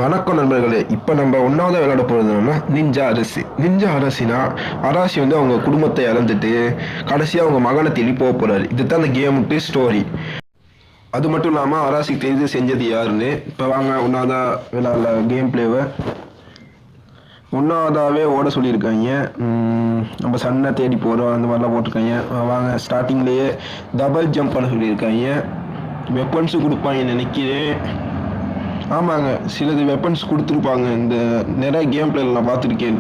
வணக்கம் நண்பர்களே. இப்போ நம்ம ஒன்றாவது விளையாட போகிறதுனா நிஞ்சா அரசி. நிஞ்சா அரசினா அரசி வந்து அவங்க குடும்பத்தை இழந்துட்டு கடைசியாக அவங்க மகனை தேடி போக போகிறாரு. இதுதான் அந்த கேமுக்கு ஸ்டோரி. அது மட்டும் இல்லாமல் அரசிக்கு தெரிஞ்சு செஞ்சது யாருன்னு இப்போ வாங்க ஒன்றாவதா விளையாடல. கேம் பிளேவை ஒன்றாவதாகவே ஓட சொல்லியிருக்காங்க. நம்ம சன்னை தேடி போகிறோம் அந்த மாதிரிலாம் போட்டிருக்காங்க. வாங்க ஸ்டார்டிங்லேயே டபுள் ஜம்ப் பண்ண சொல்லியிருக்காங்க. வெப்பன்ஸும் கொடுப்பாங்கன்னு நினைக்கிறேன். ஆமாங்க, சிலது வெப்பன்ஸ் கொடுத்துருப்பாங்க. இந்த நிறைய கேம் பிளேல நான் பார்த்துருக்கேன்.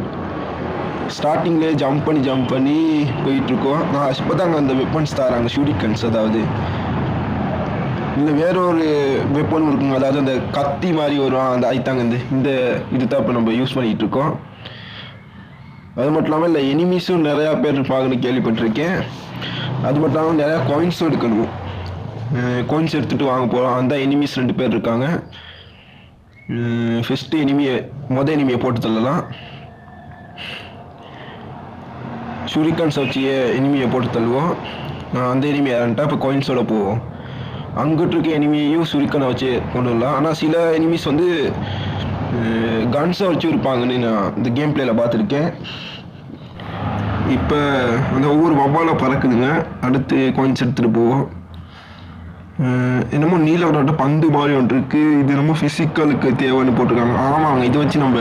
ஸ்டார்டிங்லேயே ஜம்ப் பண்ணி போயிட்டுருக்கோம். நான் இப்போ தாங்க அந்த வெப்பன்ஸ் தராங்க, ஷூரிகன்ஸ். அதாவது இல்லை வேற ஒரு வெப்பன் இருக்குங்க, அதாவது அந்த கத்தி மாதிரி வரும், அந்த ஐத்தாங்க இந்த இது தான் இப்போ நம்ம யூஸ் பண்ணிகிட்டு இருக்கோம். அது மட்டும் இல்லாமல் இல்லை எனிமீஸும் நிறையா பேர் இருப்பாங்கன்னு கேள்விப்பட்டிருக்கேன். அது மட்டும் இல்லாமல் நிறையா காயின்ஸும் எடுக்கணும். காயின்ஸ் எடுத்துகிட்டு வாங்க போகிறோம். அந்த எனிமீஸ் 2 பேர் இருக்காங்க. ஃபஸ்ட்டு எனிமியை போட்டு தள்ளலாம். ஷூரிகன்ஸ் வச்சு எனிமியை போட்டு தள்ளுவோம். அந்த எனிமி யாருன்ட்டா இப்போ காயின்ஸோட போவோம். அங்கிட்டு இருக்க எனிமியையும் ஷூரிகனை வச்சு கொண்டு வரலாம். ஆனால் சில எனிமீஸ் வந்து கன்ஸை வச்சு இருப்பாங்கன்னு நான் இந்த கேம் பிளேயில் பார்த்துருக்கேன். இப்போ அந்த ஒவ்வொரு வவ்வாலாக பறக்குதுங்க. அடுத்து காயின்ஸ் எடுத்துகிட்டு போவோம். என்னமோ நீல விளையாட்ட பந்து மாதிரி ஒன்று இருக்குது. இது என்னமோ ஃபிசிக்கலுக்கு தேவைன்னு போட்டிருக்காங்க. ஆமாங்க, இதை வச்சு நம்ம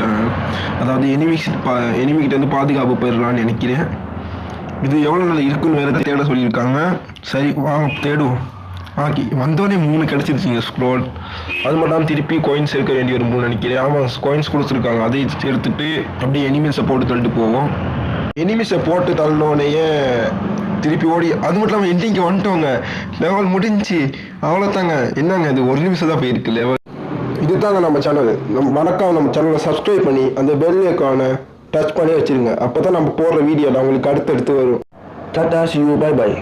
அதாவது எனிமிக்கிட்டேருந்து பாதுகாப்பு போயிடலான்னு நினைக்கிறேன். இது எவ்வளோ நாள் இருக்குன்னு வேறு தேட சொல்லியிருக்காங்க. சரி வாங்க தேடுவோம். வந்தோடனே 3 கிடச்சிருச்சிங்க ஸ்க்ரோல். அது மட்டும் திருப்பி காயின்ஸ் எடுக்க வேண்டி வரும்போது நினைக்கிறேன். ஆமாம், காயின்ஸ் கொடுத்துருக்காங்க. அதை எடுத்துகிட்டு அப்படியே எனிமீஸை போட்டு தள்ளிட்டு போவோம். எனிமீஸை போட்டு தள்ளினோடனே திருப்பி ஓடி, அது மட்டும் இல்லாமல் எண்டிங்க வந்துட்டோங்க. லெவல் முடிஞ்சு அவ்வளோதாங்க. என்னங்க இது 1 நிமிஷம் தான் போயிருக்கு லெவல். இது தாங்க நம்ம சேனல். மறக்காம நம்ம சேனலை சப்ஸ்கிரைப் பண்ணி அந்த பெல் ஐகானை டச் பண்ணி வச்சுருங்க. அப்போ தான் நம்ம போடுற வீடியோவில் உங்களுக்கு அடுத்தடுத்து வரும். Tata, see you, bye bye.